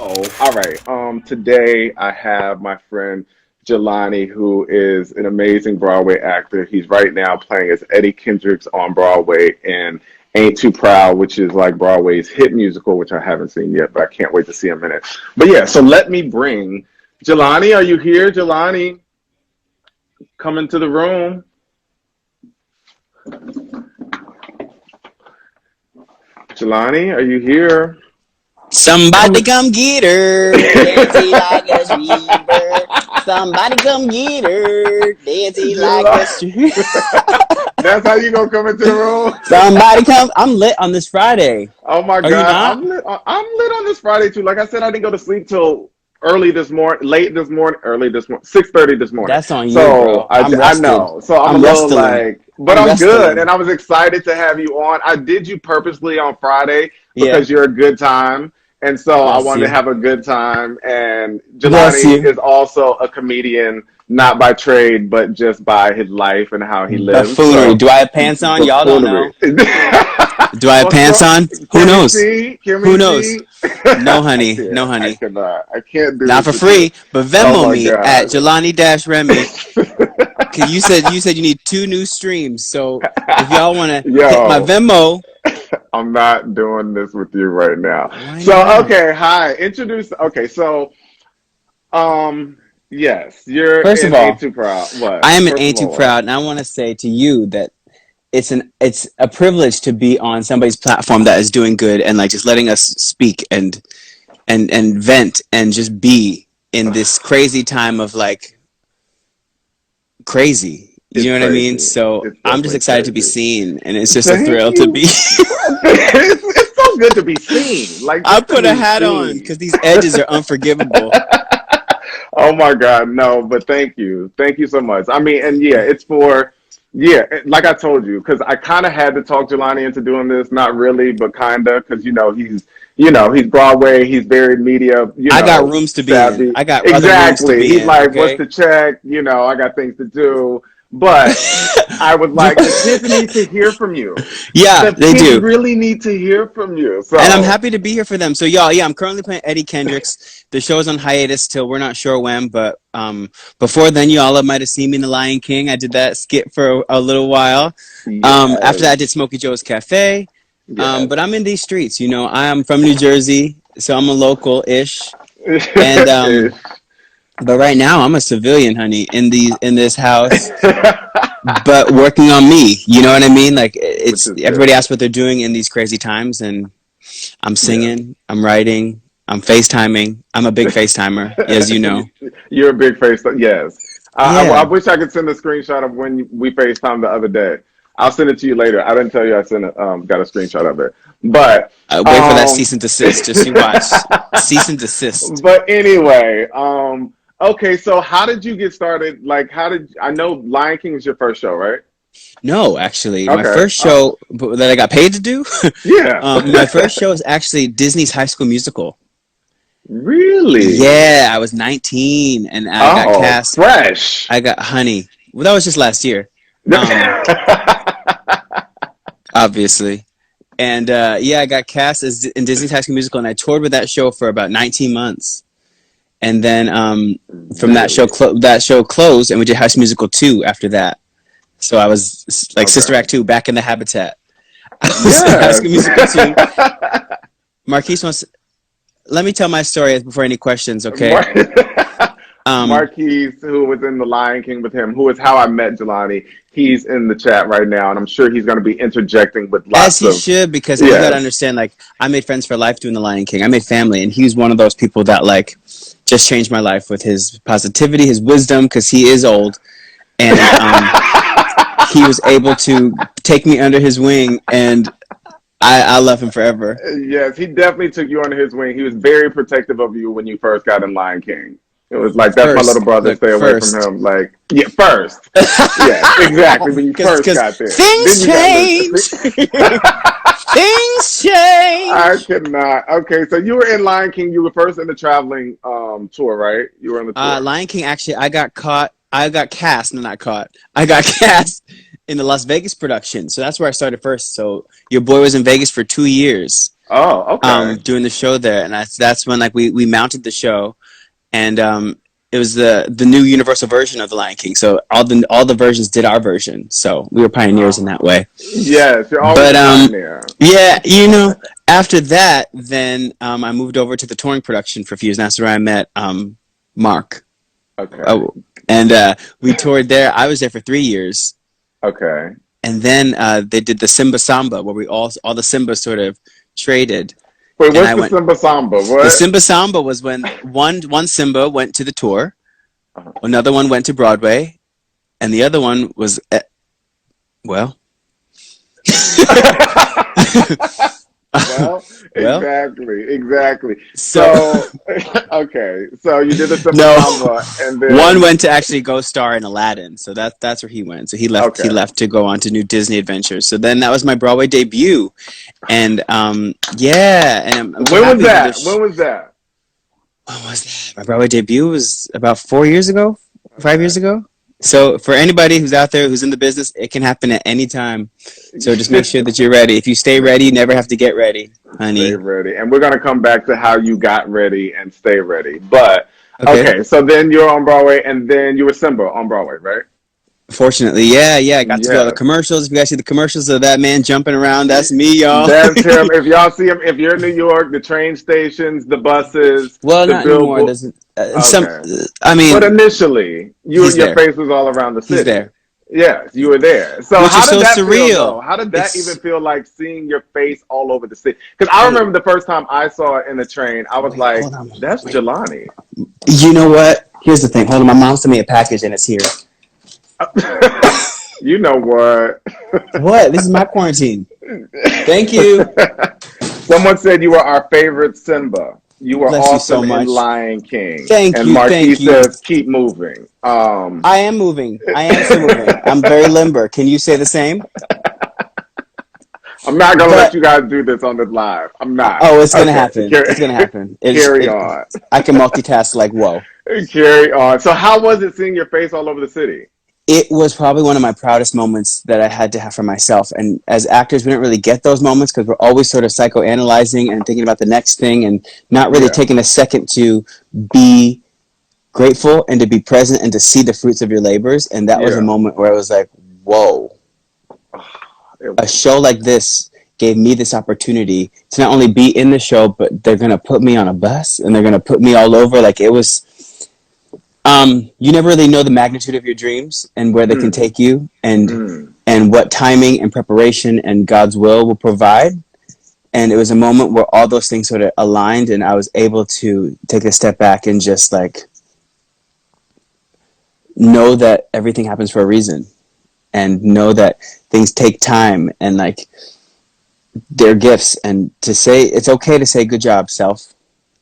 Oh, all right. Today I have my friend Jelani, who is an amazing Broadway actor. He's right now playing as Eddie Kendricks on Broadway in Ain't Too Proud, which is like Broadway's hit musical, which I haven't seen yet, but I can't wait to see him in it. But yeah, so let me bring Jelani. Are you here, Jelani? Come into the room. Jelani, are you here? Somebody come get her, dancing like a streamer. Somebody come get her, dancing like a streamer. That's how you gonna come into the room? Somebody come. I'm lit on this Friday. Oh my Are you God, not? I'm lit on this Friday too. Like I said, I didn't go to sleep till early this morning, late this morning, early this morning, 6:30 this morning. That's on you, So bro. I'm I rested. know. So I'm a I'm little restling. like, but I'm I'm good, restling. and I was excited to have you on. I did you purposely on Friday Yeah. because you're a good time, and so I Bless wanted to you. have a good time. And Bless Jelani you. is also a comedian, not by trade, but just by his life and how he lives. Buffoonery. So Do I have pants on? Y'all don't buffoonery. know. Do I have Well, pants on? Who can we knows? see? Can we Who knows? see? No, I honey. No, can't. I honey. cannot. I can't do Not this for with you. free, but Oh Venmo my me at God. Jelani-Remy. Cause you said you need 2 new streams. So if y'all want to hit my Yo, Venmo, I'm not doing this with you right now. why So, not? okay, hi. Introduce. Okay, so, um, yes, you're First of in Ain't all, Too Proud. I What? am an First of Ain't Too all, what? Proud, and I want to say to you that it's a privilege to be on somebody's platform that is doing good and like just letting us speak and vent and just be in this crazy time of like crazy. You It's know what I mean? crazy. So It's I'm just definitely excited to be crazy. seen, and it's just a Thank thrill to you. be. It's so good to be seen. Like I just to put a be hat on seen. because these edges are unforgivable. Oh my God, no, but thank you. Thank you so much. I mean, and yeah, it's for, yeah, like I told you, because I kind of had to talk Jelani into doing this. Not really, but kind of, because, he's Broadway, he's very media, I got rooms to be in. savvy. I got other rooms to Exactly. be He's in. like, what's Okay. the check? I got things to do. But I was like, the kids need to hear from you. Yeah, The they kids do. really need to hear from you. And I'm So, happy to be here for them. So y'all, yeah, I'm currently playing Eddie Kendricks. The show is on hiatus till we're not sure when, but before then, y'all might have seen me in The Lion King. I did that skit for a little while. After that, I yes, did Smokey Joe's Cafe. yes. But I'm in these streets. I am from New Jersey, so I'm a local-ish. And but right now, I'm a civilian, honey, in this house, but working on me. You know what I mean? Like Which it's is everybody good. asks what they're doing in these crazy times, and I'm Yeah. singing, I'm writing, I'm FaceTiming. I'm a big FaceTimer, as you know. You're a big face. Yes. I Yeah. wish I could send a screenshot of when we FaceTime the other day. I'll send it to you later. I didn't tell you I sent it, got a screenshot of it. But Wait for that um cease and desist. Just you watch. Cease and desist. but anyway, okay, so how did you get started? Like I know Lion King was your first show, right? No, actually, my Okay. first show that I got paid to do, Yeah. my first show is actually Disney's High School Musical. Really? Yeah, I was 19 and I got Oh, cast. fresh. I got Honey. Well, that was just last year, um, obviously. And yeah, I got cast as in Disney's High School Musical, and I toured with that show for about 19 months. And then from Really? that show closed, and we did High School Musical 2 after that. So I was like Sister Okay. Act 2, back in the habitat. I was in High Yes. School Musical 2. Marquise wants. Let me tell my story before any questions, okay? Mar- Um, Marquise, who was in The Lion King with him, who is how I met Jelani, he's in the chat right now, and I'm sure he's going to be interjecting with as lots he of should, because you got to yes. understand, like, I made friends for life doing The Lion King. I made family, and he was one of those people that, like, just changed my life with his positivity, his wisdom, because he is old. And he was able to take me under his wing, and I love him forever. Yes, he definitely took you under his wing. He was very protective of you when you first got in Lion King. It was like, that's my little First, brother, look, stay away from first. him. Like, yeah, first. Yes, exactly. When you first Because got there. Then things you got listen. change. Things I change. cannot. Okay, so you were in Lion King. You were first in the traveling tour, right? You were on the tour. Lion King, actually, I got caught. I got cast, no, not caught. I got cast in the Las Vegas production. So that's where I started first. So your boy was in Vegas for 2 years. Oh, okay. doing the show there, and that's when like we mounted the show, and it was the new Universal version of the Lion King. So all the versions did our version. So we were pioneers in that way. Yes, you're always But a pioneer. yeah, after that, then I moved over to the touring production for a few years. And that's where I met Mark. Okay. Oh, and we toured there. I was there for 3 years, Okay. and then they did the Simba Samba, where we all the Simbas sort of traded. Wait, And what's I the went. Simba Samba? The What? Simba Samba was when one Simba went to the tour, Uh-huh. another one went to Broadway, and the other one was well. Well, Well, exactly. so So, okay, so you did the Simba no, Samba, and one then went to actually go star in Aladdin, so that's where he went. So he okay, left to go on to new Disney adventures. So then that was my Broadway debut, and yeah, and I'm so when was happy to that? just. When was that? What was that? My Broadway debut was about 4 years ago, 5 years Okay. ago. So for anybody who's out there who's in the business, it can happen at any time. So just make sure that you're ready. If you stay ready, you never have to get ready, Stay honey. ready, and we're gonna come back to how you got ready and stay ready. But Okay. okay, so then you're on Broadway, and then you were Simba on Broadway, right? Fortunately, yeah, I got to do all the Yes. commercials. If you guys see the commercials of that man jumping around, that's me, y'all. That's him. If y'all see him, if you're in New York, the train stations, the buses, Well, the not anymore. billboard. Doesn't Okay. I But mean, initially, he's your there. face was all around the He's city. there, Yes, you were there. So which how is did so that feel, though? surreal. How did that even It's feel like seeing your face all over the city? Because I wait, remember the first time I saw it in the train, I was wait, like, hold on, "That's wait. Jelani." You know what? Here's the thing. Hold on, my mom sent me a package and it's here. You know what? What? This is my quarantine. Thank you. Someone said you were our favorite Simba. You were Bless you so awesome in much. Lion King. Thank And you, Marquis thank you. says, keep moving. I am moving. I am still moving. I'm very limber. Can you say the same? I'm not gonna let But you guys do this on this live. I'm not. oh, it's gonna Okay, happen. It's gonna happen. carry on. I can multitask like whoa. Carry on. So, how was it seeing your face all over the city? It was probably one of my proudest moments that I had to have for myself. And as actors, we don't really get those moments because we're always sort of psychoanalyzing and thinking about the next thing and not really Yeah, taking a second to be grateful and to be present and to see the fruits of your labors. And that was a yeah. moment where I was like, whoa, It- a show like this gave me this opportunity to not only be in the show, but they're going to put me on a bus and they're going to put me all over. Like it was, you never really know the magnitude of your dreams and where they can mm, take you mm. and what timing and preparation and God's will provide. And it was a moment where all those things sort of aligned and I was able to take a step back and just like know that everything happens for a reason and know that things take time and like they're gifts and to say it's okay to say good job self.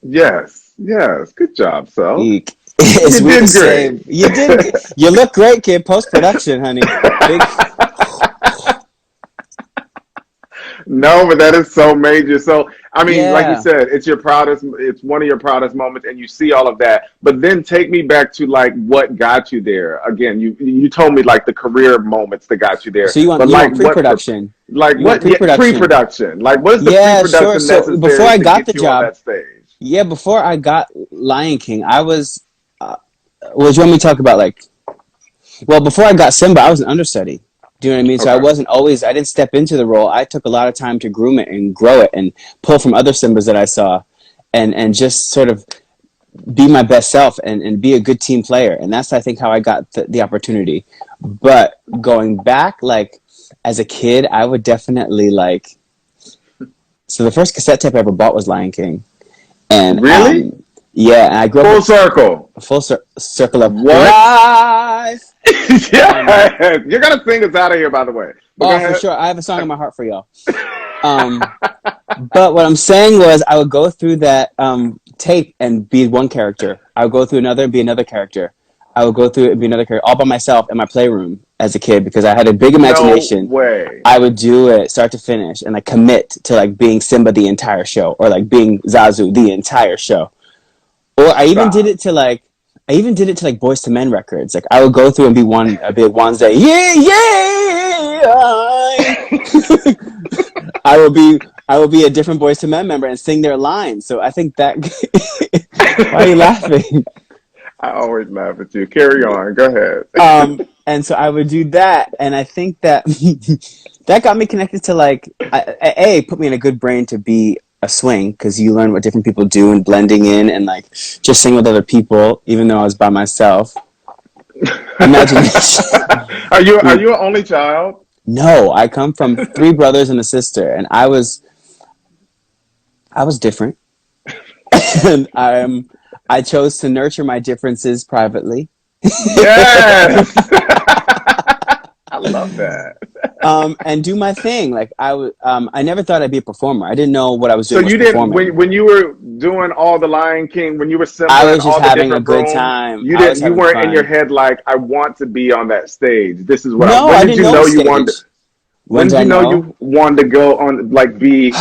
Yes, yes. Good job, Sel. It's You weird to did say great. you look great, kid. Post production, honey. Big. No, but that is so major. So, I mean, like you Yeah. said, it's one of your proudest moments, and you see all of that. But then take me back to like what got you there. Again, you told me like the career moments that got you there, So you but want like pre-production? You want yeah, pre-production? pre-production? Like what is the Yeah, sure. pre-production So before necessary I to got the get you on job, that stage? yeah, before I got Lion King, I was. What do you want me to talk about? Like, well, before I got Simba, I was an understudy. Do you know what I mean? So I Okay, wasn't always. I didn't step into the role. I took a lot of time to groom it and grow it and pull from other Simbas that I saw, and just sort of be my best self and be a good team player. And that's I think how I got the opportunity. But going back, like as a kid, I would definitely like. So the first cassette tape I ever bought was Lion King, and really? yeah, and I grew up Full with circle. a full circle of What? life. Um, Yeah, you're gonna sing us out of here, by the way. But go oh, for ahead. sure, I have a song in my heart for y'all. Um, but what I'm saying was, I would go through that tape and be one character. I would go through another and be another character. I would go through it and be another character, all by myself in my playroom as a kid because I had a big No imagination. way. I would do it start to finish and like commit to like being Simba the entire show or like being Zazu the entire show. Or Stop. I even did it to like Boys to Men records. Like I would go through and be a big ones that yeah. I would be I would be a different Boyz II Men member and sing their lines. So I think that. Why are you laughing? I always laugh at you. Carry on. Go ahead. And so I would do that, and I think that that got me connected to like put me in a good brain to be a swing because you learn what different people do and blending in and like just sing with other people, even though I was by myself. Imagination. Are you an only child? No, I come from 3 brothers and a sister, and I was different, and I chose to nurture my differences privately. Yes. I love that. And do my thing. Like I never thought I'd be a performer. I didn't know what I was doing. So you didn't when you were doing all the Lion King, when you were Simba, I was and all just the having a different good roles, time. You weren't in your head like I want to be on that stage. This is what. No, when I did didn't you know you stage. wanted? When did you know you wanted to go on like be?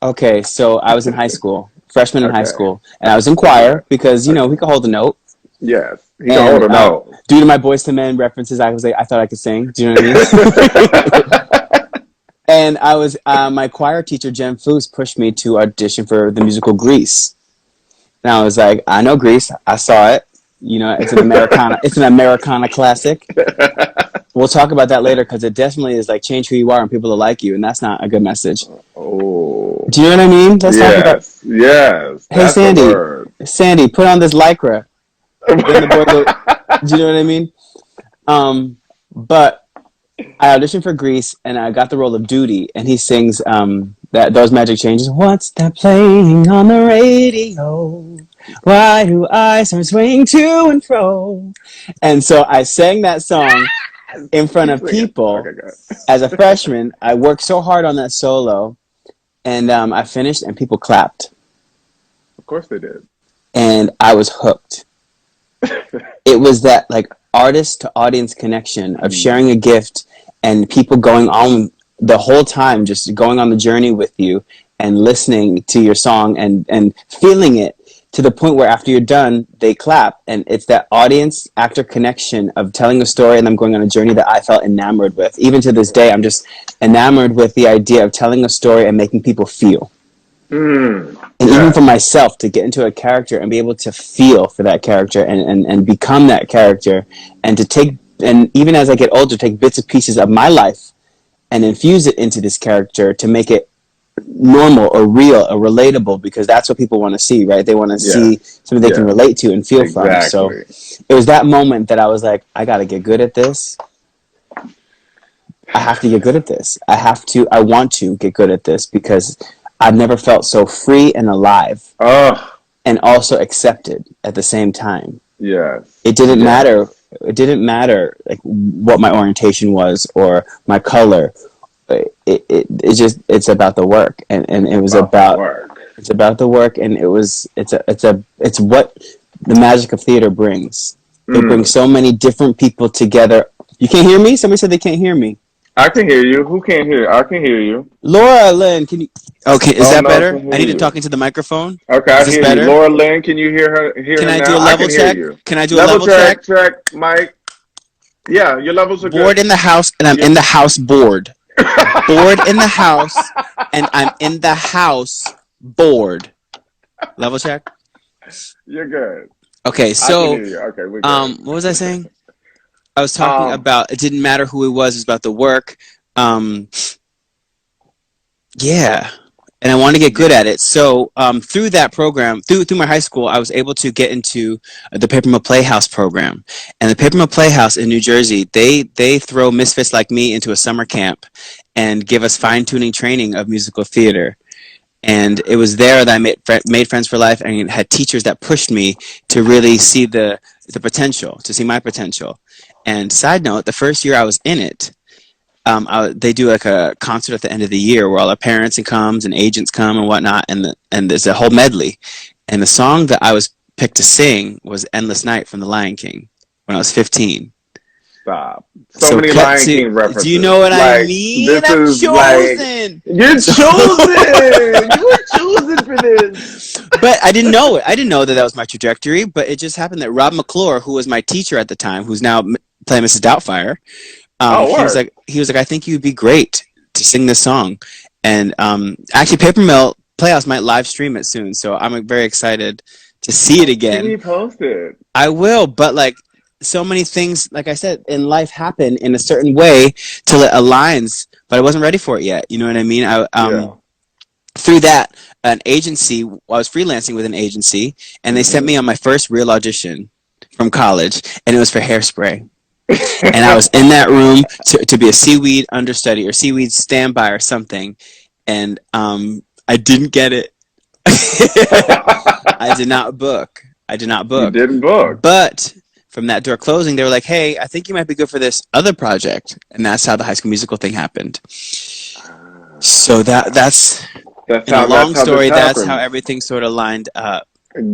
Okay, so I was in high school, freshman in high Okay. school, and I was in choir because we could hold a note. Yes, he can hold a note. Due to my Boyz II Men references, I thought I could sing. Do you know what I mean? And I was my choir teacher Jen Foose pushed me to audition for the musical Grease. And I was like, I know Grease. I saw it. It's an Americana. It's an Americana classic. We'll talk about that later because it definitely is like change who you are and people will like you, and that's not a good message. Oh, do you know what I mean? Let's talk about. Yes. Hey, Sandy, put on this lycra. Then the boy do you know what I mean? But I auditioned for Grease, and I got the role of Duty, and he sings those magic changes. What's that playing on the radio? Why do I start swaying to and fro? And so I sang that song in front of people. As a freshman, I worked so hard on that solo, and I finished, and people clapped. Of course they did. And I was hooked. It was that like artist to audience connection of sharing a gift and people going on the whole time, just going on the journey with you and listening to your song and feeling it to the point where after you're done, they clap. And it's that audience actor connection of telling a story and them going on a journey that I felt enamored with. Even to this day, I'm just enamored with the idea of telling a story and making people feel. And even for myself to get into a character and be able to feel for that character and become that character and to take, and even as I get older, take bits and pieces of my life and infuse it into this character to make it normal or real or relatable, because that's what people want to see, right? They want to see something they can relate to and feel from. So it was that moment that I was like, I got to get good at this. I have to get good at this. I want to get good at this because I've never felt so free and alive and also accepted at the same time. Yes. It didn't matter. It didn't matter like what my orientation was or my color. It's about the work, and it was about it's about the work, and it's what the magic of theater brings. It brings so many different people together. You can't hear me? Somebody said they can't hear me. I can hear you. Who can't hear? I can hear you. Laura Lynn, can you? Okay, is that better? I need to talk into the microphone. Okay, I hear you. Laura Lynn, can you hear her? Can I do a level check? Can I do a level check? Check, Mike. Yeah, your levels are good. Bored in the house, and I'm in the house bored. Bored in the house, and I'm in the house bored. Level check. You're good. Okay, so okay, we're good. What was I saying? I was talking about it didn't matter who it was about the work. Yeah. And I want to get good at it. So through that program, through my high school, I was able to get into the Paper Mill Playhouse program. And the Paper Mill Playhouse in New Jersey, they throw misfits like me into a summer camp and give us fine-tuning training of musical theater. And it was there that I made friends for life and had teachers that pushed me to really see the potential, to see my potential. And side note, the first year I was in it, they do like a concert at the end of the year where all our parents comes and agents come and whatnot, and there's a whole medley. And the song that I was picked to sing was "Endless Night" from The Lion King when I was 15. Stop. So many Lion King references. Do you know what I mean? I'm chosen. You're chosen. You were chosen for this. But I didn't know it. I didn't know that was my trajectory. But it just happened that Rob McClure, who was my teacher at the time, who's now playing Mrs. Doubtfire, he was like, I think you'd be great to sing this song. And actually, Paper Mill Playhouse might live stream it soon, so I'm very excited to see it Keep again. me posted. I will, but like so many things, like I said, in life happen in a certain way till it aligns, but I wasn't ready for it yet. You know what I mean? Yeah. Through that, an agency, I was freelancing with an agency, and they sent me on my first real audition from college, and it was for Hairspray. And I was in that room to be a seaweed understudy or seaweed standby or something, and I didn't get it. I did not book. You didn't book. But from that door closing, they were like, "Hey, I think you might be good for this other project," and that's how the High School Musical thing happened. So that's That's in a how long this story. That's how happened. everything sort of lined up.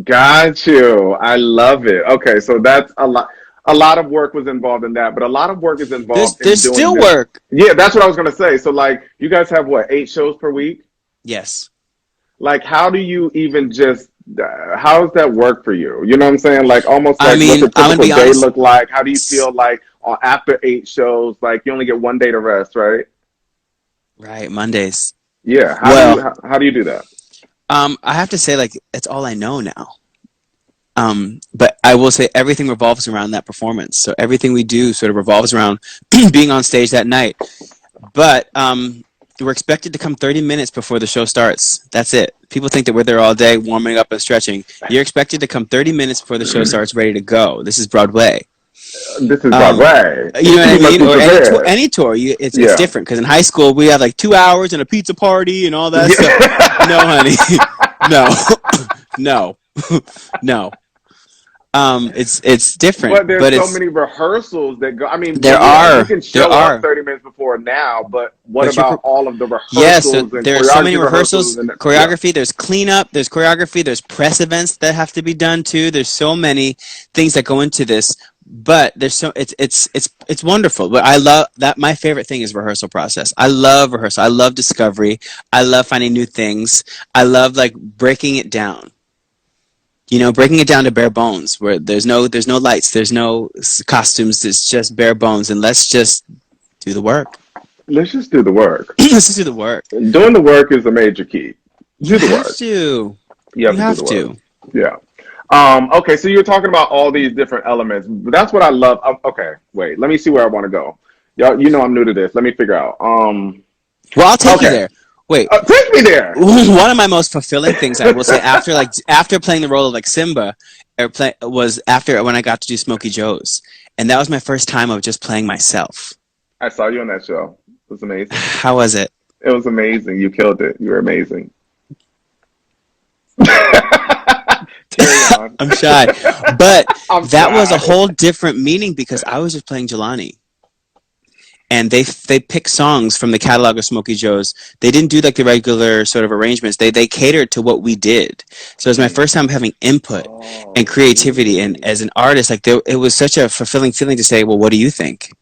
Got you. I love it. Okay, so that's a lot. A lot of work was involved in that, but a lot of work is involved in There's doing still this. work. Yeah, that's what I was gonna say. So like, you guys have what, 8 shows per week? Yes. Like, how do you even just? How does that work for you? You know what I'm saying? Like, almost I like, what's mean, a I'm gonna typical be day honest. look like? How do you feel like after 8 shows? Like, you only get one day to rest, right? Right, Mondays. Yeah. Well, How do you do that? I have to say, like, it's all I know now. But I will say everything revolves around that performance. So everything we do sort of revolves around being on stage that night. But we're expected to come 30 minutes before the show starts. That's it. People think that we're there all day warming up and stretching. You're expected to come 30 minutes before the show starts, ready to go. This is Broadway. This is Um, Broadway. you know what I You must mean? be Or prepared. any tour, it's Yeah. different because in high school we have like 2 hours and a pizza party and all that stuff. No, Yeah. honey, no, no, no. It's different, But there's but so it's many rehearsals that go. I mean, there yeah, you are can there show up are, 30 minutes before now, but what but about all of the yes, so rehearsals and there are so many choreography rehearsals rehearsals, and yeah. choreography. There's cleanup, there's choreography, there's press events that have to be done too. There's so many things that go into this, but there's so it's wonderful. But I love that. My favorite thing is rehearsal process. I love rehearsal. I love discovery. I love finding new things. I love like breaking it down. You know, breaking it down to bare bones, where there's no lights, there's no costumes. It's just bare bones, and let's just do the work. Let's just do the work. Let's just do the work. Doing the work is a major key. You Do the have work. to. You You have to do the have work. to. Yeah. Okay, so you're talking about all these different elements. That's what I love. Okay, wait. Let me see where I want to go. Y'all, you know I'm new to this. Let me figure out. Well, I'll take you Okay. there. Wait, Take me there. one of my most fulfilling things I will say after playing the role of like Simba, was after when I got to do Smokey Joe's, and that was my first time of just playing myself. I saw you on that show. It was amazing. How was it? It was amazing. You killed it. You were amazing. Carry on. I'm shy, but I'm that was a shy. whole different meaning because I was just playing Jelani. And they picked songs from the catalog of Smokey Joe's. They didn't do like the regular sort of arrangements. They catered to what we did. So it was my first time having input and Oh, creativity. And really? as an artist, like it was such a fulfilling feeling to say, well, what do you think?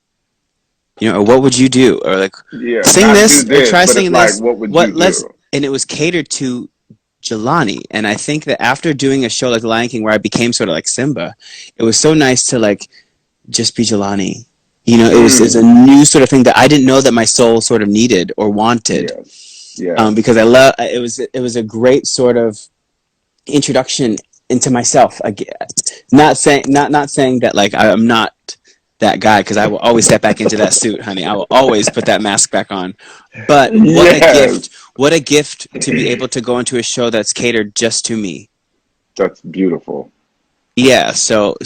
You know, or what would you do? Or like Yeah, sing not do this or this, try but it's singing like, this. what would you What let's do? and it was catered to Jelani. And I think that after doing a show like The Lion King where I became sort of like Simba, it was so nice to like just be Jelani. You know, it's a Mm, new sort of thing that I didn't know that my soul sort of needed or wanted. yes, yes. Because I love it was a great sort of introduction into myself. Not saying that like I'm not that guy because I will always step back into that suit, honey. I will always put that mask back on. But Yes, what a gift to be able to go into a show that's catered just to me. that's beautiful. Yeah, so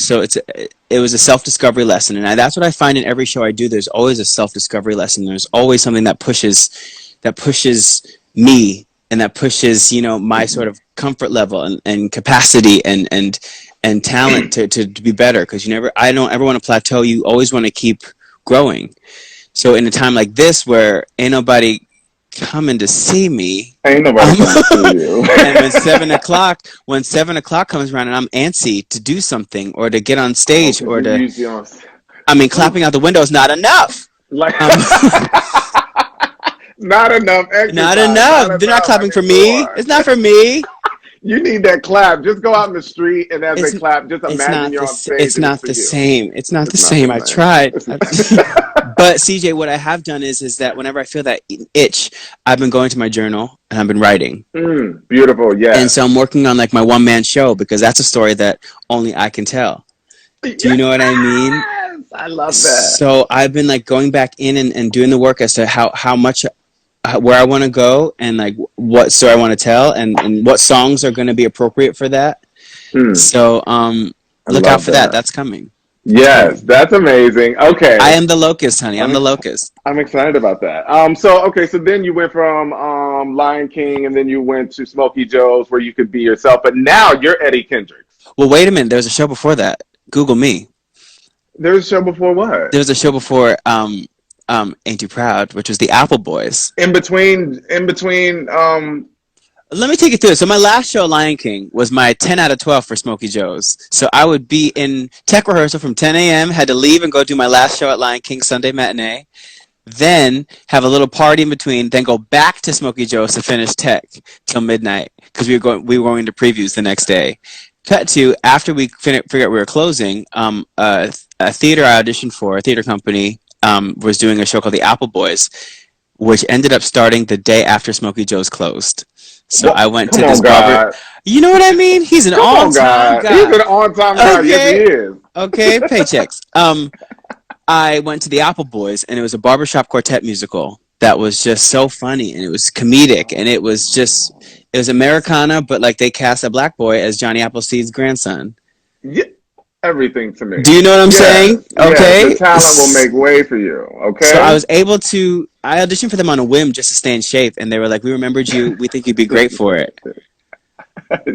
it was a self discovery lesson, and that's what I find in every show I do. There's always a self discovery lesson. There's always something that pushes me and that pushes my sort of comfort level and capacity and talent to be better. Because I don't ever want to plateau. You always want to keep growing. So in a time like this where ain't nobody coming to see me. Ain't nobody Um, coming to see you. and when 7 o'clock comes around and I'm antsy to do something or to get on Oh, stage because or you're to, usually on. I mean, Ooh, clapping out the window is not enough. like, Um, not enough not exercise. Not enough. They're not enough, clapping honey. for me. Lord. It's not for me. You need that clap. Just go out in the street and as they It's clap, just imagine you're on stage it's and it's not for the you. same. It's not It's the not the same. I same. tried, It's But CJ, what I have done is that whenever I feel that itch, I've been going to my journal and I've been writing. Beautiful, And yes. so I'm working on like my one man show because that's a story that only I can tell. Do you Yes, know what I mean? I love that. So I've been like going back in and doing the work as to how much where I want to go and like what story I want to tell and what songs are going to be appropriate for that. Hmm, So I look out love for that. that. That's coming. It's Yes, coming. that's amazing. I Okay, am the locust, honey. I'm I'm the ex- locust. I'm excited about that. So then you went from Lion King, and then you went to Smokey Joe's, where you could be yourself. But now you're Eddie Kendricks. Well, wait a minute. There was a show before that. Google me. There's a show before what? There was a show before Ain't Too Proud, which was the Apple Boys. In between. Let me take you through it. So my last show, Lion King, was my 10 out of 12 for Smokey Joe's. So I would be in tech rehearsal from 10 a.m., had to leave and go do my last show at Lion King Sunday matinee, then have a little party in between, then go back to Smokey Joe's to finish tech till midnight because we were going to previews the next day. Cut to after we figured out we were closing, a theater I auditioned for, a theater company, was doing a show called the Apple Boys, which ended up starting the day after Smokey Joe's closed. So I What? went to Come this on, barber. God. You know what I mean? He's an Come on, on-time God. He's guy. an on-time guy. Yes, he Okay, is. okay, paychecks. I went to the Apple Boys, and it was a barbershop quartet musical that was just so funny, and it was comedic, and it was Americana, but like they cast a black boy as Johnny Appleseed's grandson. Yeah, everything to me. Do you know what I'm saying? Yes, yes. The Okay. talent will make way for you. So I Okay. was able to. I auditioned for them on a whim just to stay in shape, and they were like, "We remembered you. We think you'd be great for it."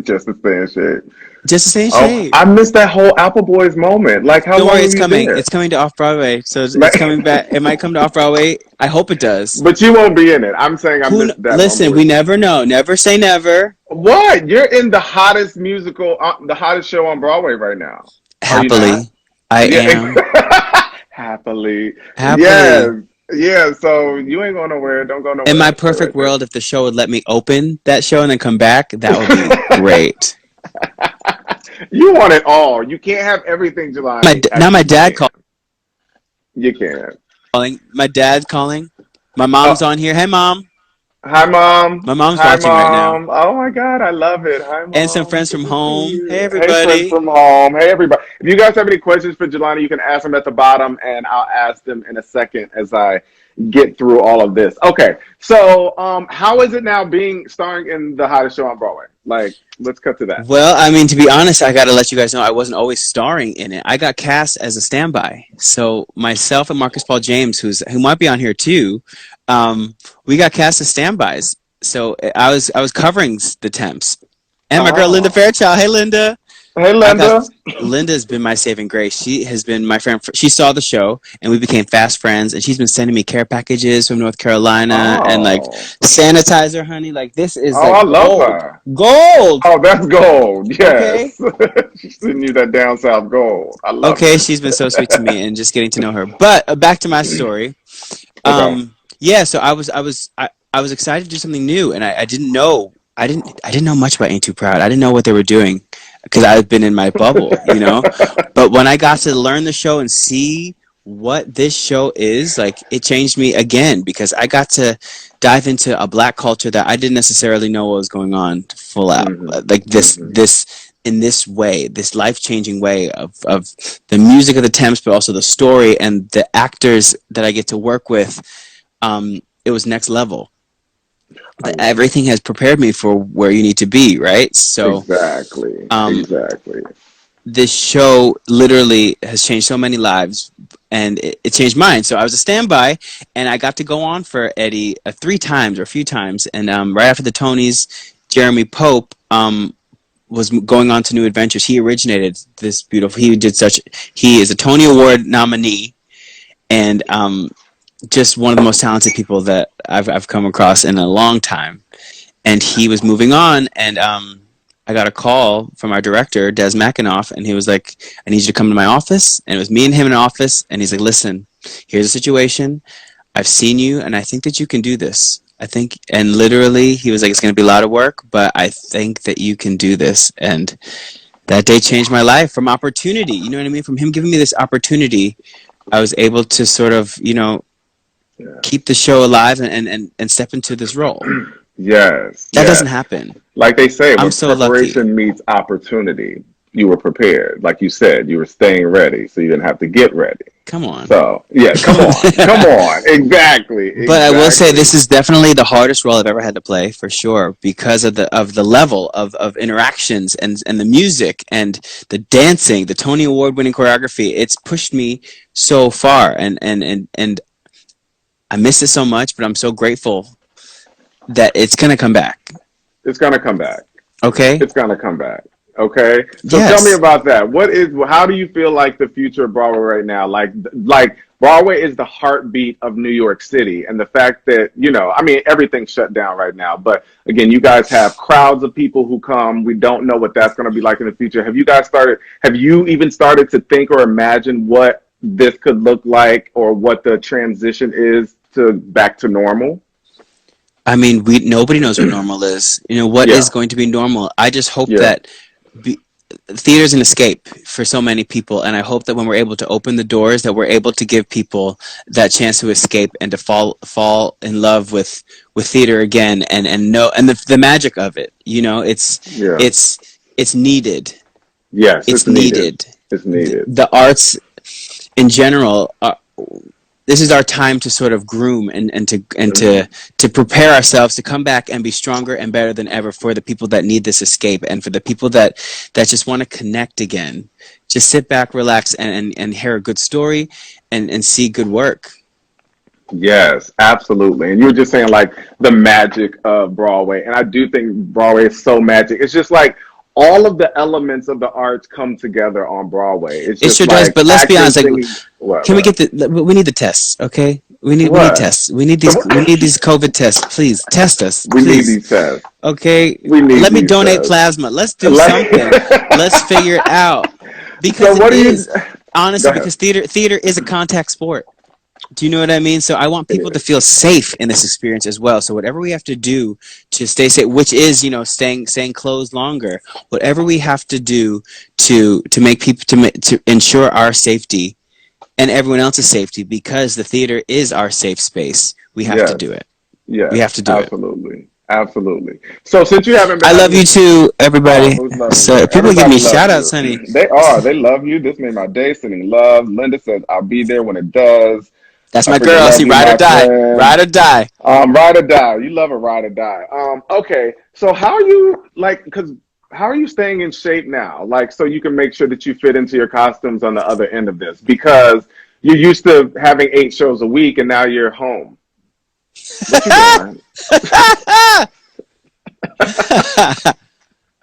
Just to stay in shape. Just to stay in Oh, shape. I missed that whole Apple Boys moment. Like, how Don't long worry, were it's you coming. there? It's coming to Off Broadway, so it's Like, coming back. It might come to Off Broadway. I hope it does. but you won't be in it. I'm saying I missed that moment Listen, we with you. never know. Never say never. What? You're in the hottest musical, the hottest show on Broadway right now. Are you not? Happily, I am. Yeah. Happily. Yes. Happily. Yeah. So you ain't going nowhere. Don't go In my nowhere. Stay perfect right there. world, if the show would let me open that show and then come back, that would be great. You want it all. You can't have everything, Jelani. Now my Actually, you dad can. You can. calling. My dad's calling. My mom's Oh, on here. Hey, mom. hi, mom. My mom's Hi, watching right now. mom. Oh my God, I love it. Hi, And some mom. friends Good from to see home. Hey, you. Hey, friends everybody. from home. Hey, everybody. If you guys have any questions for Jelani, you can ask them at the bottom, and I'll ask them in a second as I get through all of this. Okay, so how is it now being starring in the hottest show on Broadway? Like, let's cut to that. Well, I mean, to be honest, I got to let you guys know I wasn't always starring in it. I got cast as a standby. So myself and Marcus Paul James, who might be on here too, we got cast as standbys. So I was covering the temps, and my girl Linda Oh, Fairchild. Hey, Linda. hey, I got Linda. Linda's been my saving grace. She has been my friend. She saw the show, and we became fast friends. And she's been sending me care packages from North Carolina, and like Oh, sanitizer, honey. Like this is oh, I like love gold, her. gold. Oh, that's gold. Okay. Yes, she's sending you that down south gold. I love Okay, it. she's been so sweet to me, and just getting to know her. But back to my story. Okay. Yeah, so I was excited to do something new, and I didn't know I didn't know much about Ain't Too Proud. I didn't know what they were doing because I've been in my bubble. But when I got to learn the show and see what this show is, like it changed me again because I got to dive into a black culture that I didn't necessarily know what was going on full out. Hmm. Like Hmm. this in this way, this life changing way of the music of the temps, but also the story and the actors that I get to work with. It was next level. I love it. Everything has prepared me for where you need to be, right? So Exactly. um, Exactly. this show literally has changed so many lives, and it changed mine. So I was a standby, and I got to go on for Eddie three times or a few times. And right after the Tonys, Jeremy Pope was going on to new adventures. He originated this beautiful. He is a Tony Award nominee, and just one of the most talented people that I've come across in a long time. And he was moving on, and I got a call from our director, Des McAnoff, and he was like, "I need you to come to my office." And it was me and him in an office, and he's like, "Listen, here's the situation. I've seen you, and I think that you can do this. I think," and literally, he was like, "It's going to be a lot of work, but I think that you can do this." And that day changed my life from opportunity. You know what I mean? From him giving me this opportunity I was able to sort of, Yeah. keep the show alive and step into this role. Yes, That doesn't yes. happen. Like they say, I'm when so lucky. preparation meets opportunity, you were prepared. Like you said, you were staying ready, so you didn't have to get ready. Come on. So, yeah, come on. Exactly, But I will say exactly. this is definitely the hardest role I've ever had to play for sure because of the level of interactions and the music and the dancing, the Tony Award winning choreography. It's pushed me so far and I miss it so much, but I'm so grateful that it's gonna come back. It's gonna come back. Okay? It's gonna come back. Okay. So tell me Yes. about that. How do you feel like the future of Broadway right now? Like Broadway is the heartbeat of New York City. And the fact that, I mean, everything's shut down right now. But again, you guys have crowds of people who come. We don't know what that's going to be like in the future. Have you even started to think or imagine what this could look like or what the transition is to back to normal? I mean, we nobody knows what normal is. What is Yeah. going to be normal? I just hope Yeah. that be, theater's an escape for so many people, and I hope that when we're able to open the doors, that we're able to give people that chance to escape and to fall in love with theater again, and know and the magic of it. Yeah. It's needed. Yes, It's it's needed. needed. It's needed. The arts in general. This is our time to sort of groom and to prepare ourselves to come back and be stronger and better than ever for the people that need this escape and for the people that just want to connect again. Just sit back, relax, and hear a good story and see good work. Yes, absolutely. And you were just saying like the magic of Broadway. And I do think Broadway is so magic. It's just like all of the elements of the arts come together on Broadway. It's It just sure does, like but let's be actors honest. Like, singing. can we What? get we need the tests, okay? We need What? tests. We need So these COVID tests. Please test us, we need please. these tests. Okay, We need let me these donate tests. plasma. Let's do something. Let's Like, figure it out so because it what do you? is Go honestly ahead. because theater is a contact sport. Do you know what I mean? So I want people to feel safe in this experience as well. So whatever we have to do to stay safe, which is staying closed longer, whatever we have to do to make people to ensure our safety and everyone else's safety, because the theater is our safe space. We have to Yes. do it. We Yes. have to do it. Absolutely. Absolutely. So since you haven't been I love having you too, Oh, everybody. who's loving So you? people give Everybody me loves shout outs, you. honey. They are. They love you. This made my day. Sending love. Linda says, I'll be there when it does. That's I my freaking girl. love See, you, ride or my die. friend. Ride or die. Ride or die. You love a ride or die. Okay. So how are you how are you staying in shape now? Like, so you can make sure that you fit into your costumes on the other end of this because you're used to having 8 shows a week and now you're home. What you doing?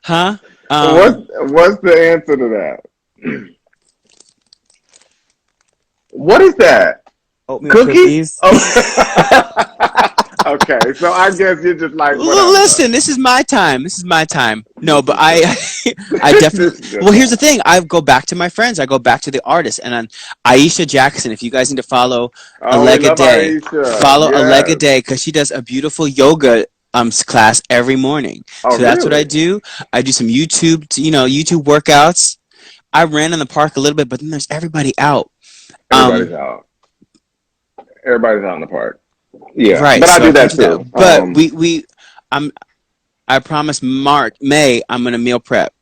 Huh? What's the answer to that? What is that? Oatmeal Cookies? cookies. Oh. Okay, so I guess you're just like whatever. Listen, this is my time. This is my time. No, This but is your I this definitely. is your Well, here's the time. thing. I go back to my friends. I go back to the artists, and on Aisha Jackson. If you guys need to follow a Oh, we leg a love day, Aisha. follow a leg a Yes. day because she does a beautiful yoga class every morning. Oh, So that's what I really? do. I do some YouTube workouts. I ran in the park a little bit, but then there's everybody out. Everybody's Um, out. Everybody's out in the park. Yeah, right. but I So I do can't that do that. too. But I'm I promise May I'm gonna meal prep.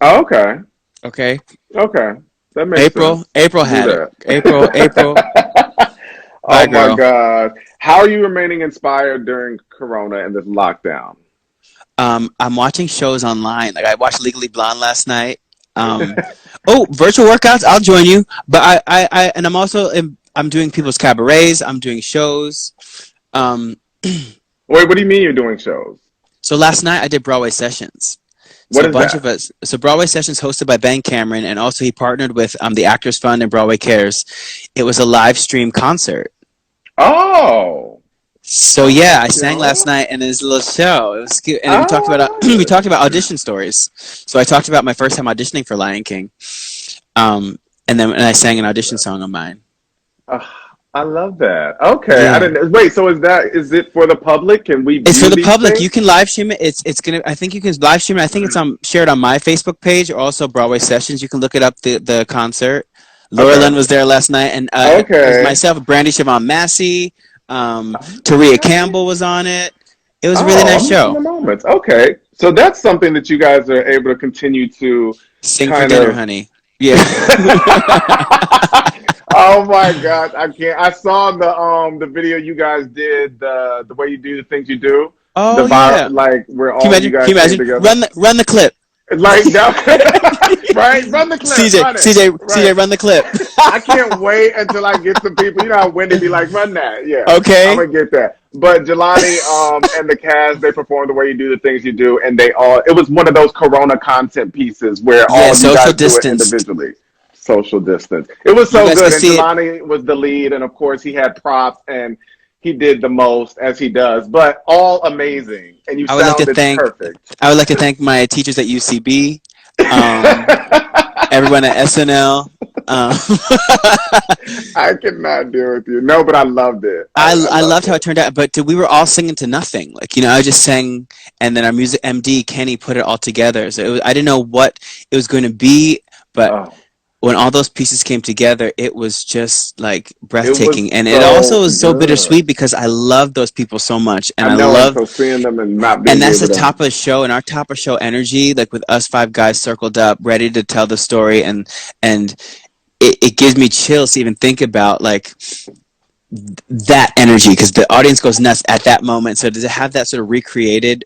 Oh, okay. Okay. Okay. That makes April. sense. April Do had it. that. April. Oh Bye, my girl. God. How are you remaining inspired during Corona and this lockdown? I'm watching shows online. Like I watched Legally Blonde last night. Oh, virtual workouts. I'll join you. But and I'm doing people's cabarets. I'm doing shows. Um, Wait, what do you mean you're doing shows? so last night I did Broadway Sessions. So What a is bunch of that? us. So Broadway Sessions hosted by Ben Cameron, and also he partnered with the Actors Fund and Broadway Cares. It was a live stream concert. Oh. So Oh, yeah, that's I sang last cute. night in his little show. It was cute, and we talked about Oh, I we like talked about it. audition stories. So I talked about my first time auditioning for Lion King, and I sang an audition song of mine. I love that. Okay, I Yeah, didn't. Wait, so is it for the public? Can we it's for view the these public. You things? can live stream it. It's gonna. I think you can live stream it. I think it's shared on my Facebook page or also Broadway Sessions. You can look it up the concert Laura Okay. Lynn was there last night, and it was Okay. myself, Brandy Siobhan Massey, Taria Okay. Campbell was on it. It was a really Oh, nice I'm missing the show. moments. Okay. So that's something that you guys are able to continue to Sing for kind dinner, of. honey. Yeah. Oh my gosh, I can't. I saw the video you guys did, the way you do the things you do, the Oh viral, yeah. like where Can you all you imagine? Can guys you came imagine? together. Run the clip. Like that, right? Run the clip, CJ, run it, CJ, right? CJ, run the clip. I can't wait until I get some people. You know how Wendy be like, run that. Yeah, I'm Okay. gonna get that. But Jelani, and the cast, they performed the way you do the things you do, and it was one of those Corona content pieces where Yeah, all of you social guys do it distanced. individually. Social distance. It was You so guys could good, and see it. Jelani was the lead, and of course he had props, and he did the most as he does, but all amazing, and you I would like to sounded thank. perfect. I would like to thank my teachers at UCB, um, everyone at SNL. Um, I cannot deal with you. No, but I loved it. I I loved loved how it it. turned out, but we were all singing to nothing. Like I just sang, and then our music MD Kenny put it all together. So I didn't know what it was going to be, but Oh, when all those pieces came together, it was just like it was breathtaking, and it also so was so good. bittersweet because I love those people so much, I and I know, and love, so seeing them and not and being that's able the to. top of the show, and our top of show energy, like with us five guys circled up, ready to tell the story, and it gives me chills to even think about like that energy because the audience goes nuts at that moment. So to have that sort of recreated,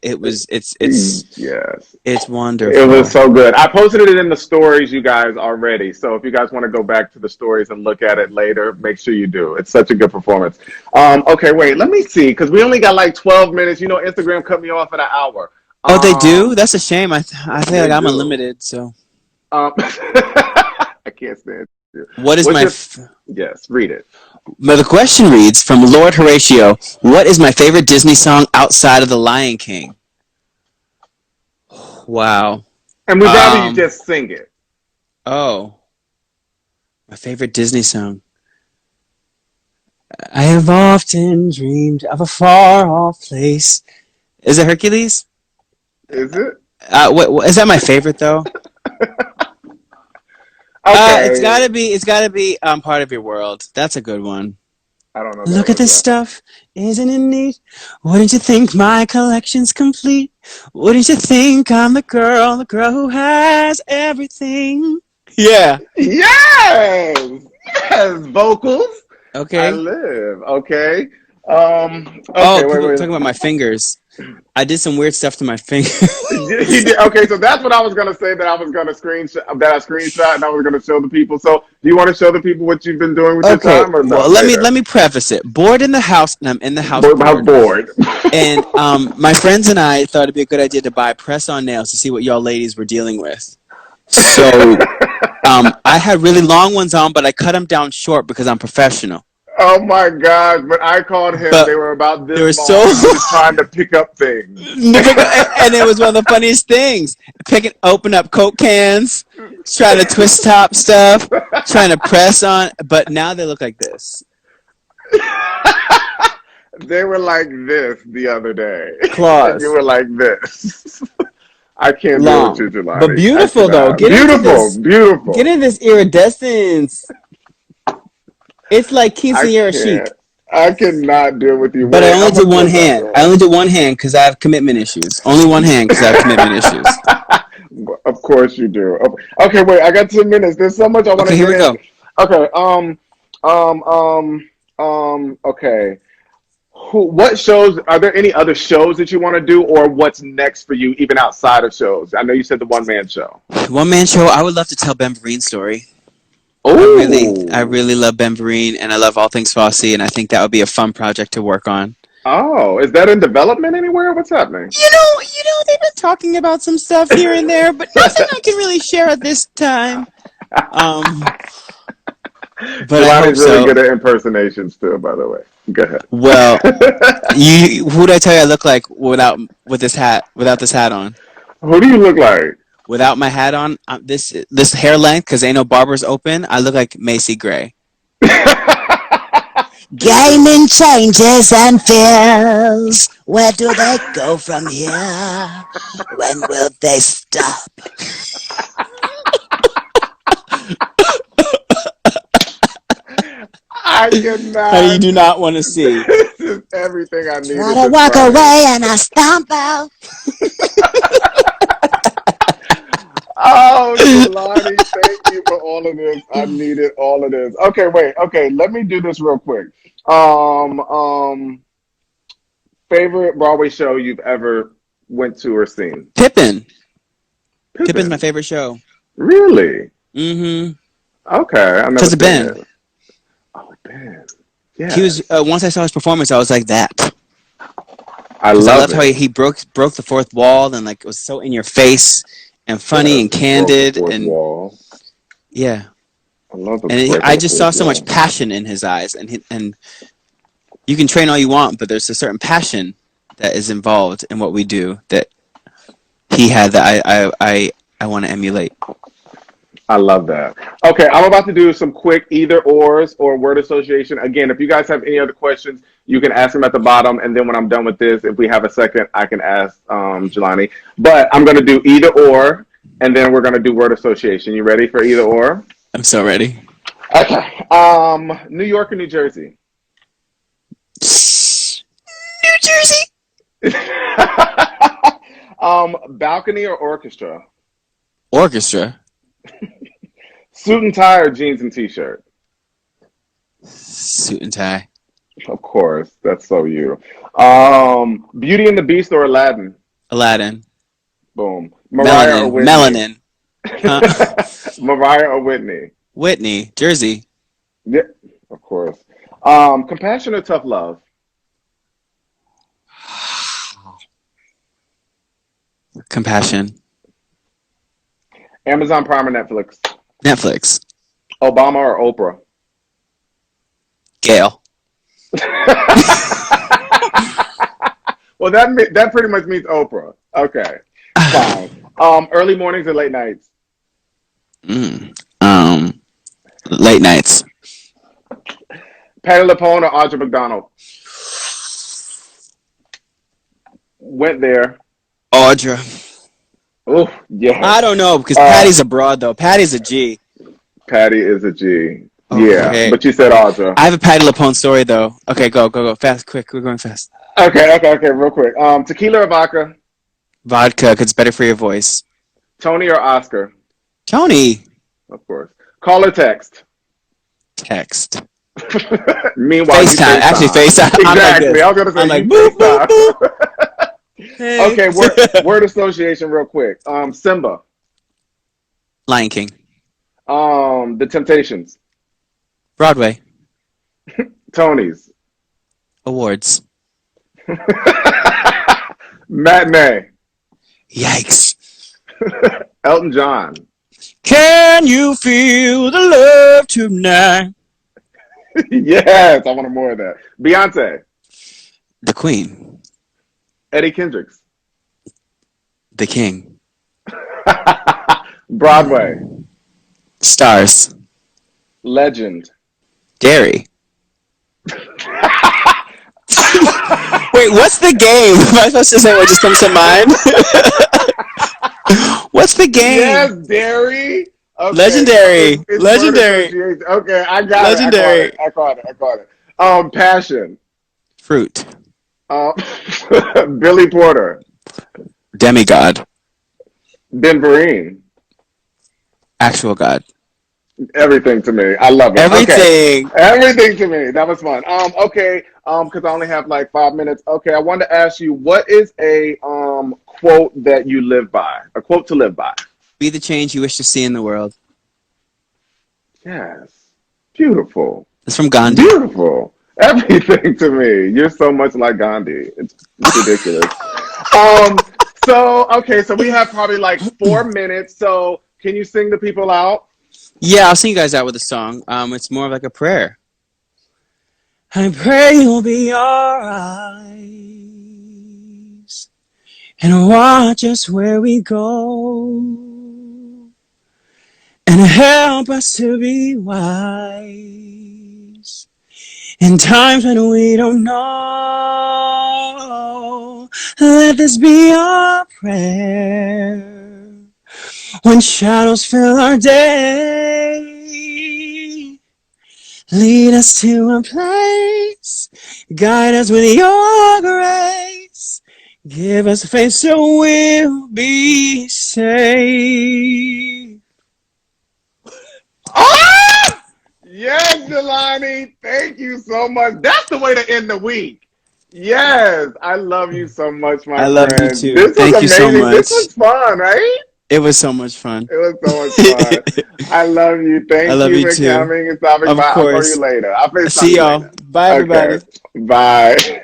Yes. it's It was wonderful. so good. I posted it in the stories, you guys, already. So if you guys want to go back to the stories and look at it later, make sure you do. It's such a good performance. Okay, wait, let me see, because we only got like 12 minutes. You know, Instagram cut me off at an hour. Oh, they do. That's a shame. I feel They like I'm do. unlimited. So I can't stand you. what is What's my your? Yes, read it. Well, the question reads from Lord Horatio: what is my favorite Disney song outside of The Lion King? Wow. And we'd rather you Um. just sing it. Oh, my favorite Disney song. I have often dreamed of a far off place. Is it Hercules? Is it? What is that? My favorite though. It's Okay. gotta be. It's gotta be. Part of your world. That's a good one. I don't know that Look at one, this so. stuff. Isn't it neat? Wouldn't you think my collection's complete? Wouldn't you think I'm the girl who has everything? Yeah. Yes! Yes! Vocals. I Okay. live. Okay. Oh, Okay, wait, people talking wait. about my fingers. I did some weird stuff to my fingers. You did, okay, so that's what I was gonna say that I was gonna screenshot and I was gonna show the people. So do you want to show the people what you've been doing with your Okay. time or no Well, later? let me preface it. Bored in the house, and I'm in the house How bored. bored. And my friends and I thought it'd be a good idea to buy press-on nails to see what y'all ladies were dealing with. So I had really long ones on, but I cut them down short because I'm professional. Oh my gosh, but I called him, But they were about they this were so long and he was trying to pick up things. and it was one of the funniest things. Open up Coke cans, trying to twist top stuff, trying to press on. But now they look like this. They were like this the other day. And you Claws. were like this. I can't deal with you, Long. But Jelani. I beautiful though. cannot. Beautiful, Get beautiful. into this iridescence. It's like I quinceañera can't. chic. I cannot deal with you. But I Wait, only I'm do gonna one put back hand. I only do one hand because I have commitment issues. Only one hand because I have commitment issues. Of course you do. Okay, wait. I got 2 minutes. There's so much I want to Okay, here get we in. go. Okay. Okay. What shows? Are there any other shows that you want to do, or what's next for you, even outside of shows? I know you said the one man show. One man show. I would love to tell Ben Vereen's story. I Oh. really love Ben Vereen, and I love all things Fosse, and I think that would be a fun project to work on. Oh, is that in development anywhere? What's happening? They've been talking about some stuff here and there, but nothing I can really share at this time. Um, but I hope Jelani's really so. good at impersonations too, by the way. Go ahead. Well, who do I tell you I look like without this hat on? Who do you look like? Without my hat on, this hair length, because ain't no barbers open, I look like Macy Gray. Gaming changes and fears. Where do they go from here? When will they stop? I Honey, you cannot. do not want to see. This is everything I Try needed to this walk Friday. away and I stomp out. Oh, Jelani, thank you for all of this. I needed all of this. Okay, wait. Okay, let me do this real quick. Um, um, Favorite Broadway show you've ever went to or seen? Pippin. Pippin's my Pippin. favorite show. Really? Mm-hmm. Okay, I've never Because of seen Ben. it. Oh, Ben. He was Yes, once I saw his performance, I was like that. I Because I love loved how it. he broke the fourth wall and like was so in your face and funny Yes, and broke the candid fourth and wall. yeah. I love the And I breaking the just saw fourth so much wall. passion in his eyes, and you can train all you want, but there's a certain passion that is involved in what we do that he had that I want to emulate. I love that. Okay, I'm about to do some quick either ors or word association. Again, if you guys have any other questions, you can ask them at the bottom. And then when I'm done with this, if we have a second, I can ask Jelani. But I'm going to do either or, and then we're going to do word association. You ready for either or? I'm so ready. Okay. New York or New Jersey? New Jersey. Balcony or orchestra? Orchestra. Suit and tie or jeans and t-shirt? Suit and tie. Of course, that's so you. Beauty and the Beast or Aladdin? Aladdin. Boom. Mariah or Melanin. Whitney? Melanin. Huh? Mariah or Whitney? Whitney. Jersey. Yeah, of course. Compassion or tough love? Compassion. Amazon Prime or Netflix? Netflix. Obama or Oprah? Gail. Well, that pretty much means Oprah. Okay, fine. Early mornings or late nights? Mm. Late nights. Patty LuPone or Audra McDonald? Went there. Audra. Oh, yes. I don't know because Uh, Patty's a broad though. Patty's a G. Patty is a G. Yeah, Okay. but you said Audra. I have a Patty LuPone story though. Okay, go fast, quick. We're going fast. Okay, real quick. Tequila or vodka? Vodka, because it's better for your voice. Tony or Oscar? Tony. Of course. Call or text? Text. Meanwhile, you FaceTime. Actually, FaceTime. FaceTime. I'm like Exactly. this. I was going to say I'm like you boop boop boop. FaceTime. Hey. Okay, word association real quick. Simba. Lion King. The Temptations. Broadway. Tony's. Awards. Matinee. Yikes. Elton John. Can you feel the love tonight? Yes, I wanted more of that. Beyonce. The Queen. Eddie Kendricks. The King. Broadway. Stars. Legend. Dairy. Wait, what's the game? Am I supposed to say what just comes to mind? What's the game? Yes, Dairy. Okay. Legendary. It's Legendary. Okay, I got Legendary. it. I caught it. Passion. Fruit. Um, Billy Porter. Demigod. Ben Vereen. Actual God. Everything to me. I love it. Everything. Okay. Everything to me. That was fun. Okay. Because I only have like 5 minutes. Okay, I wanted to ask you, what is a quote that you live by? A quote to live by. Be the change you wish to see in the world. Yes. Beautiful. It's from Gandhi. Beautiful. Everything to me. You're so much like Gandhi. It's ridiculous. So we have probably like 4 minutes. So can you sing the people out? Yeah, I'll sing you guys out with a song. It's more of like a prayer. I pray you'll be our eyes and watch us where we go and help us to be wise in times when we don't know. Let this be our prayer when shadows fill our day. Lead us to a place. Guide us with your grace. Give us faith so we'll be saved. Oh! Yes, Jelani. Thank you so much. That's the way to end the week. Yes, I love you so much, my I love you friend. too. This was Thank you so amazing. This much. was fun, right? It was so much fun. It was so much fun. I love you. I Thank love you you for too. coming and stopping Of by. I'll call you course. later. I'll FaceTime See you y'all. later. Bye, Okay. everybody. Bye.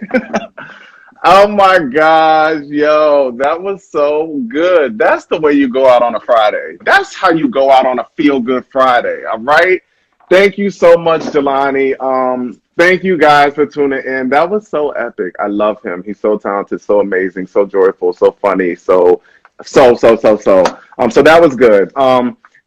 Oh my gosh, yo, that was so good. That's the way you go out on a Friday. That's how you go out on a feel good Friday. All right. Thank you so much, Jelani. Thank you guys for tuning in. That was so epic. I love him. He's so talented, so amazing, so joyful, so funny, so that was good.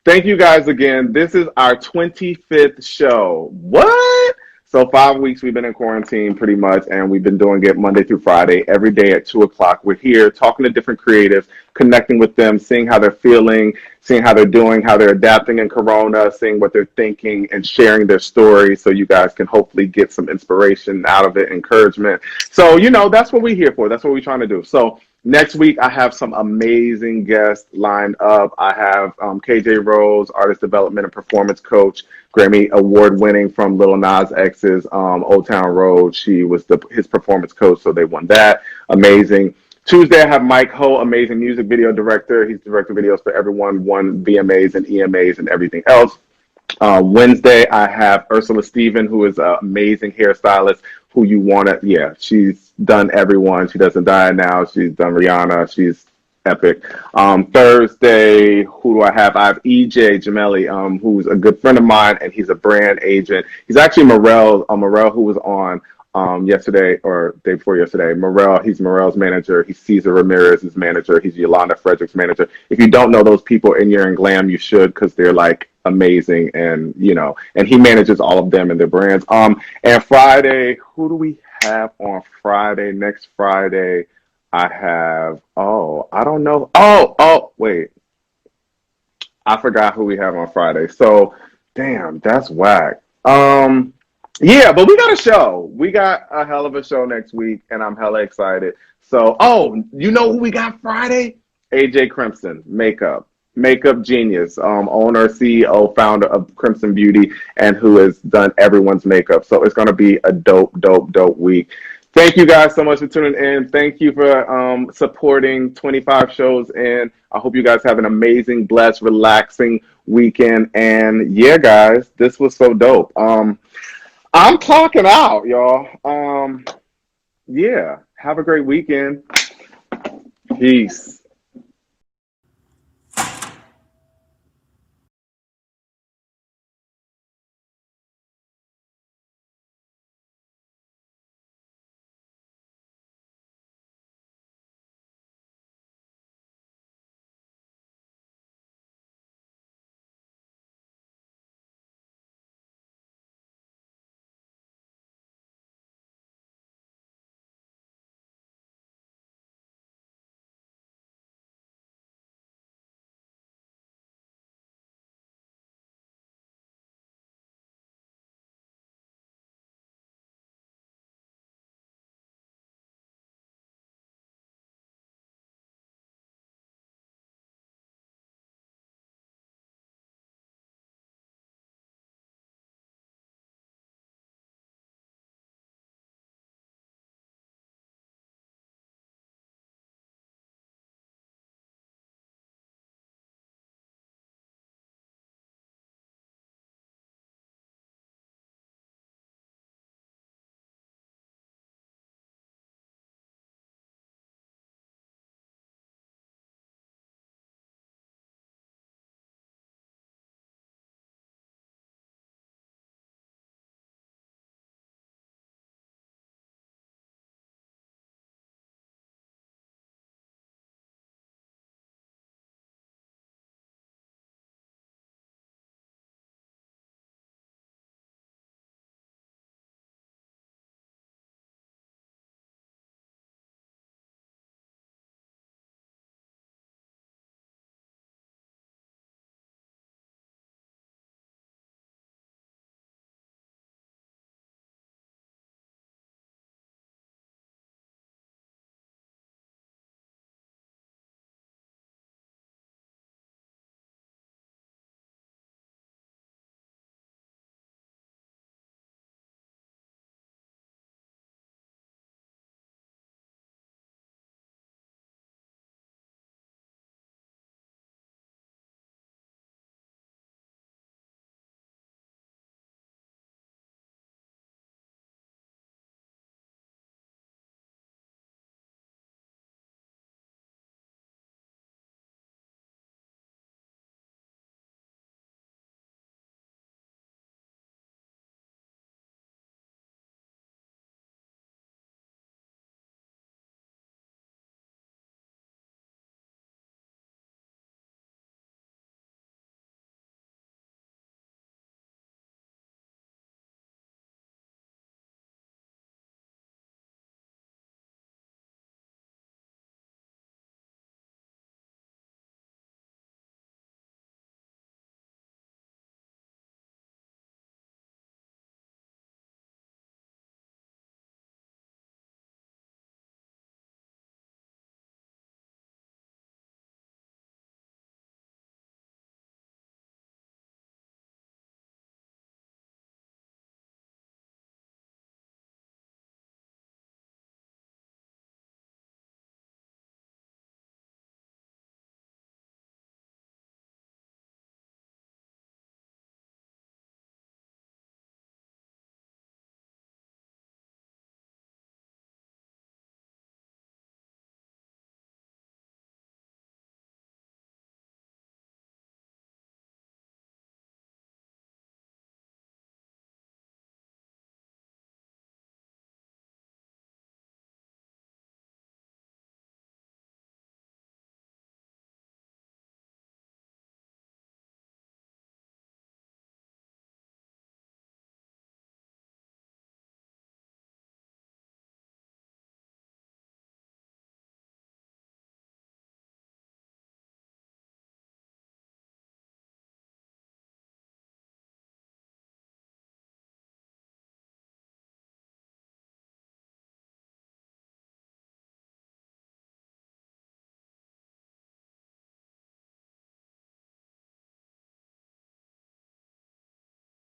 Thank you guys again. This is our 25th show. What? So 5 weeks we've been in quarantine pretty much, and we've been doing it Monday through Friday, every day at 2 o'clock. We're here talking to different creatives, connecting with them, seeing how they're feeling, seeing how they're doing, how they're adapting in Corona, seeing what they're thinking, and sharing their stories so you guys can hopefully get some inspiration out of it, encouragement. So, that's what we're here for. That's what we're trying to do. So next week, I have some amazing guests lined up. I have KJ Rose, artist development and performance coach, Grammy award winning from Lil Nas X's Old Town Road. She was his performance coach, so they won that. Amazing. Tuesday, I have Mike Ho, amazing music video director. He's directed videos for everyone, won VMAs and EMAs and everything else. Wednesday, I have Ursula Stephen, who is an amazing hairstylist who you want to, yeah, she's done everyone. She doesn't die now. She's done Rihanna. She's epic. Thursday, who do I have? I have EJ Jamelli, who's a good friend of mine, and he's a brand agent. He's actually Morel, who was on yesterday or day before yesterday. He's Morel's manager. He's Cesar Ramirez's manager. He's Yolanda Frederick's manager. If you don't know those people in your glam, you should, because they're like amazing, and and he manages all of them and their brands. And Friday, who do we have on Friday? Next Friday, I have, I don't know. Wait. I forgot who we have on Friday. So, damn, that's whack. Yeah, but we got a show. We got a hell of a show next week, and I'm hella excited. So, you know who we got Friday? AJ Crimson, makeup genius, owner, CEO, founder of Crimson Beauty, and who has done everyone's makeup. So it's going to be a dope week. Thank you guys so much for tuning in. Thank you for supporting 25 shows in. I hope you guys have an amazing, blessed, relaxing weekend. And yeah, guys, this was so dope. I'm clocking out, y'all. Yeah, have a great weekend. Peace.